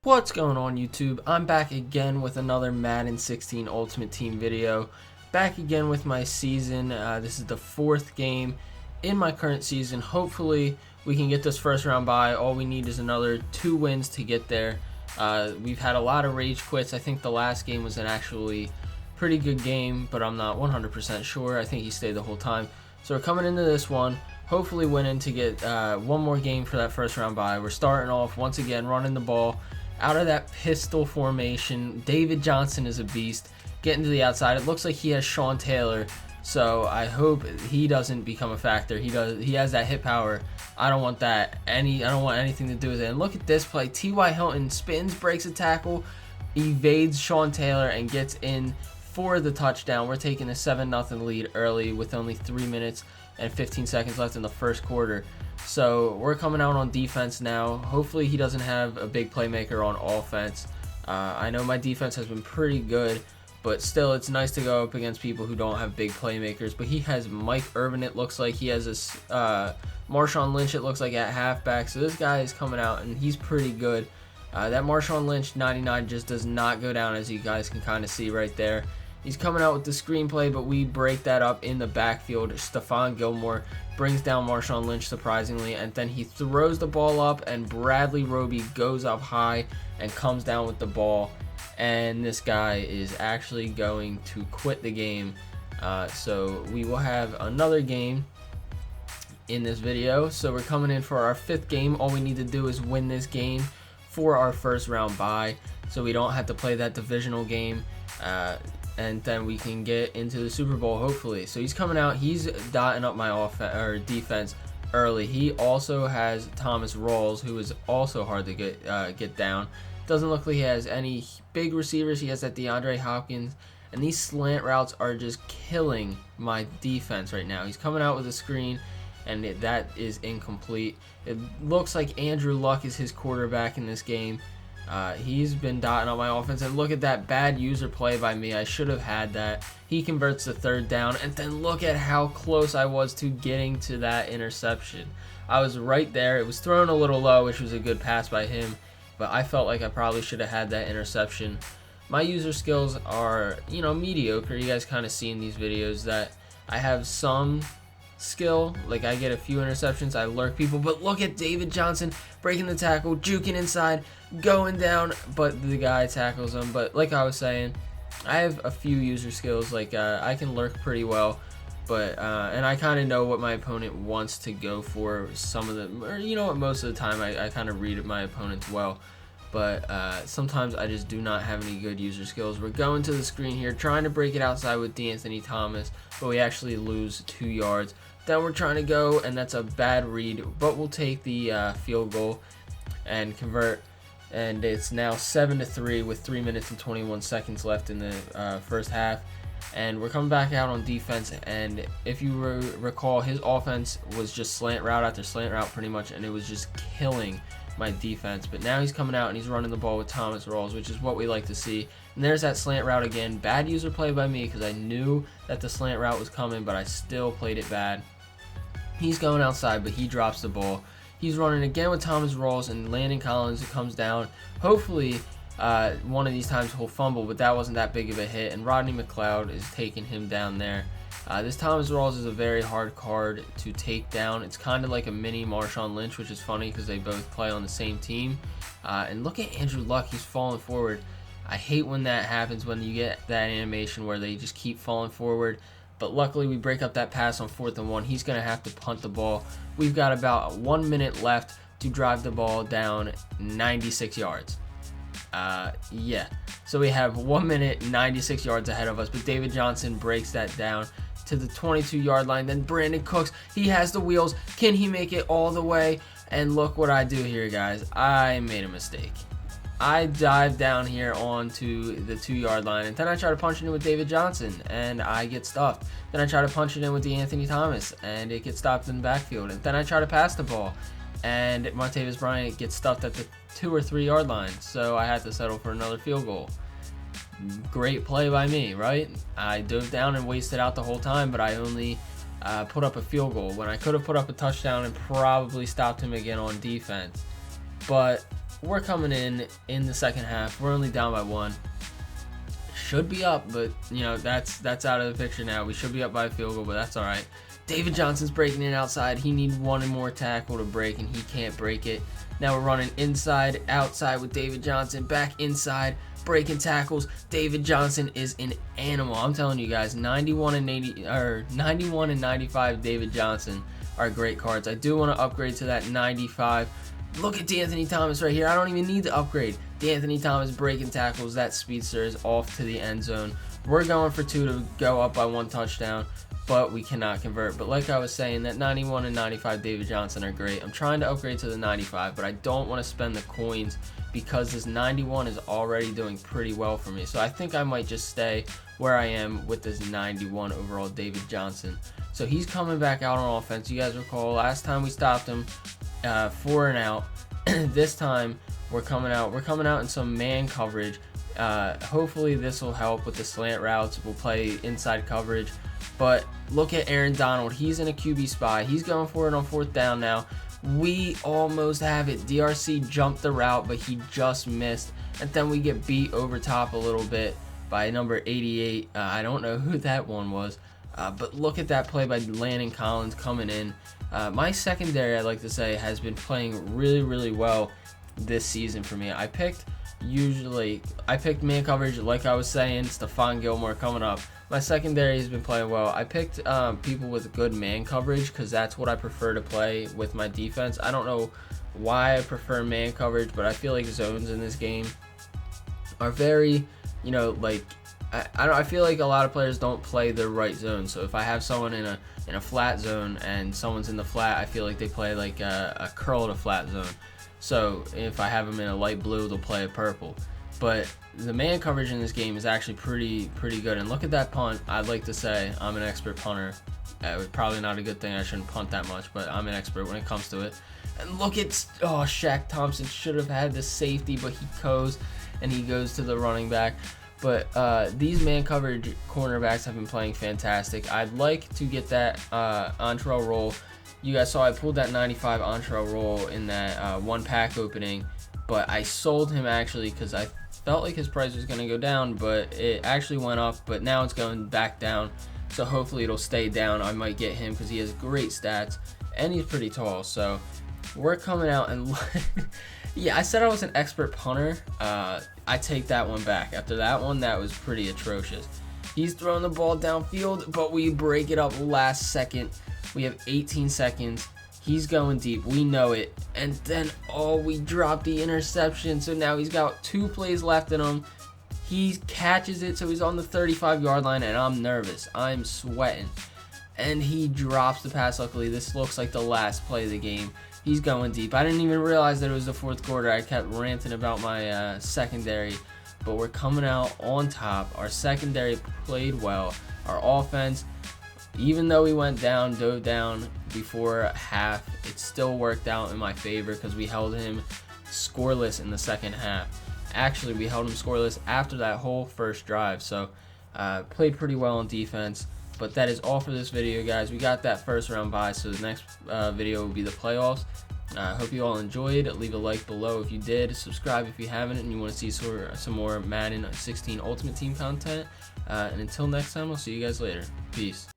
What's going on, YouTube? I'm back again with another Madden 16 Ultimate Team video. Back again with my season. This is the fourth game in my current season. Hopefully we can get this first round bye. All we need is another 2 wins to get there. We've had a lot of rage quits. I think the last game was an actually pretty good game, but I'm not 100% sure. I think he stayed the whole time. So we're coming into this one, hopefully winning to get one more game for that first round bye. We're starting off once again running the ball out of that pistol formation. David Johnson is a beast. Getting to the outside, it looks like he has Sean Taylor, so I hope he doesn't become a factor. He has that hit power. I don't want that. I don't want anything to do with it. And look at this play. T.Y. Hilton spins, breaks a tackle, evades Sean Taylor, and gets in for the touchdown. We're taking a 7-0 lead early with only 3 minutes and 15 seconds left in the first quarter. So we're coming out on defense now. Hopefully he doesn't have a big playmaker on offense. I know my defense has been pretty good, but still it's nice to go up against people who don't have big playmakers. But he has Mike Irvin, it looks like. He has this Marshawn Lynch, it looks like, at halfback. So this guy is coming out and he's pretty good. That Marshawn Lynch 99 just does not go down, as you guys can kind of see right there. He's coming out with the screenplay, but we break that up in the backfield. Stephon Gilmore brings down Marshawn Lynch, surprisingly, and then he throws the ball up, and Bradley Roby goes up high and comes down with the ball. And this guy is actually going to quit the game. So we will have another game in this video. So we're coming in for our 5th game. All we need to do is win this game for our first round bye, so we don't have to play that divisional game. And then we can get into the Super Bowl, hopefully. So he's coming out. He's dotting up my defense early. He also has Thomas Rawls, who is also hard to get down. Doesn't look like he has any big receivers. He has that DeAndre Hopkins. And these slant routes are just killing my defense right now. He's coming out with a screen, and that is incomplete. It looks like Andrew Luck is his quarterback in this game. He's been dotting on my offense, and look at that bad user play by me. I should have had that. He converts the 3rd down, and then look at how close I was to getting to that interception. I was right there. It was thrown a little low, which was a good pass by him, but I felt like I probably should have had that interception. My user skills are, mediocre. You guys kind of see in these videos that I have some skill, like I get a few interceptions, I lurk people, but look at David Johnson breaking the tackle, juking inside, going down, but the guy tackles him. But like I was saying, I have a few user skills, like I can lurk pretty well, but and I kind of know what my opponent wants to go for some of them, or most of the time I kind of read my opponents well. But sometimes I just do not have any good user skills. We're going to the screen here, trying to break it outside with D'Anthony Thomas, but we actually lose 2 yards. Then we're trying to go, and that's a bad read, but we'll take the field goal and convert. And it's now 7-3 with 3 minutes and 21 seconds left in the first half. And we're coming back out on defense, and if you recall, his offense was just slant route after slant route pretty much, and it was just killing my defense. But now he's coming out and he's running the ball with Thomas Rawls, which is what we like to see. And there's that slant route again. Bad user play by me, because I knew that the slant route was coming, but I still played it bad. He's going outside, but he drops the ball. He's running again with Thomas Rawls, and Landon Collins comes down. Hopefully one of these times he'll fumble, but that wasn't that big of a hit, and Rodney McLeod is taking him down there. This Thomas Rawls is a very hard card to take down. It's kind of like a mini Marshawn Lynch, which is funny because they both play on the same team. And look at Andrew Luck. He's falling forward. I hate when that happens, when you get that animation where they just keep falling forward. But luckily we break up that pass on 4th and 1. He's going to have to punt the ball. We've got about 1 minute left to drive the ball down 96 yards. Yeah. So we have 1 minute, 96 yards ahead of us. But David Johnson breaks that down to the 22-yard line. Then Brandon Cooks, he has the wheels. Can he make it all the way? And look what I do here, guys. I made a mistake. I dive down here onto the 2-yard line, and then I try to punch it in with David Johnson, and I get stuffed. Then I try to punch it in with D'Anthony Thomas, and it gets stopped in the backfield. And then I try to pass the ball, and Martavis Bryant gets stuffed at the 2 or 3 yard line, so I had to settle for another field goal. Great play by me, right? I dove down and wasted out the whole time, but I only put up a field goal when I could have put up a touchdown and probably stopped him again on defense. But we're coming in the second half. We're only down by 1. Should be up, but you know that's out of the picture now. We should be up by a field goal, but that's all right. David Johnson's breaking it outside. He needs one more tackle to break, and he can't break it. Now we're running inside, outside with David Johnson. Back inside, breaking tackles. David Johnson is an animal. I'm telling you guys, 91 and 95 David Johnson are great cards. I do want to upgrade to that 95. Look at D'Anthony Thomas right here. I don't even need to upgrade. D'Anthony Thomas breaking tackles. That speedster is off to the end zone. We're going for 2 to go up by 1 touchdown, but we cannot convert. But like I was saying, that 91 and 95 David Johnson are great. I'm trying to upgrade to the 95, but I don't want to spend the coins because this 91 is already doing pretty well for me. So I think I might just stay where I am with this 91 overall David Johnson. So he's coming back out on offense. You guys recall last time we stopped him 4 and out. This time we're coming out in some man coverage. Hopefully this will help with the slant routes. We'll play inside coverage. But look at Aaron Donald. He's in a QB spy. He's going for it on 4th down now. We almost have it. DRC jumped the route, but he just missed. And then we get beat over top a little bit by number 88. I don't know who that one was. But look at that play by Landon Collins coming in. My secondary, I'd like to say, has been playing really, really well this season for me. I picked man coverage, like I was saying, Stephon Gilmore coming up. My secondary has been playing well. I picked people with good man coverage because that's what I prefer to play with my defense. I don't know why I prefer man coverage, but I feel like zones in this game are very, I feel like a lot of players don't play the right zone. So if I have someone in a flat zone and someone's in the flat, I feel like they play like a curl to flat zone. So if I have them in a light blue, they'll play a purple. But the man coverage in this game is actually pretty good. And look at that punt. I'd like to say I'm an expert punter. It was probably not a good thing. I shouldn't punt that much, but I'm an expert when it comes to it. And look at, Shaq Thompson should have had the safety, but he goes to the running back. But these man coverage cornerbacks have been playing fantastic. I'd like to get that Entree roll. You guys saw I pulled that 95 Entree roll in that one pack opening, but I sold him actually because I felt like his price was going to go down, but it actually went up, but now it's going back down. So hopefully it'll stay down. I might get him because he has great stats and he's pretty tall. So we're coming out and yeah, I said I was an expert punter. I take that one back. After that one, that was pretty atrocious. He's throwing the ball downfield, but we break it up last second. We have 18 seconds. He's going deep. We know it. And then, we dropped the interception. So now he's got 2 plays left in him. He catches it, so he's on the 35-yard line, and I'm nervous. I'm sweating. And he drops the pass. Luckily, this looks like the last play of the game. He's going deep. I didn't even realize that it was the 4th quarter. I kept ranting about my secondary, but we're coming out on top. Our secondary played well. Our offense, even though we dove down before half, it still worked out in my favor because we held him scoreless in the second half. Actually, we held him scoreless after that whole first drive, so played pretty well on defense. But that is all for this video, guys. We got that first round bye, so the next video will be the playoffs. I hope you all enjoyed. Leave a like below if you did. Subscribe if you haven't and you want to see some more Madden 16 Ultimate Team content. And until next time, I'll see you guys later. Peace.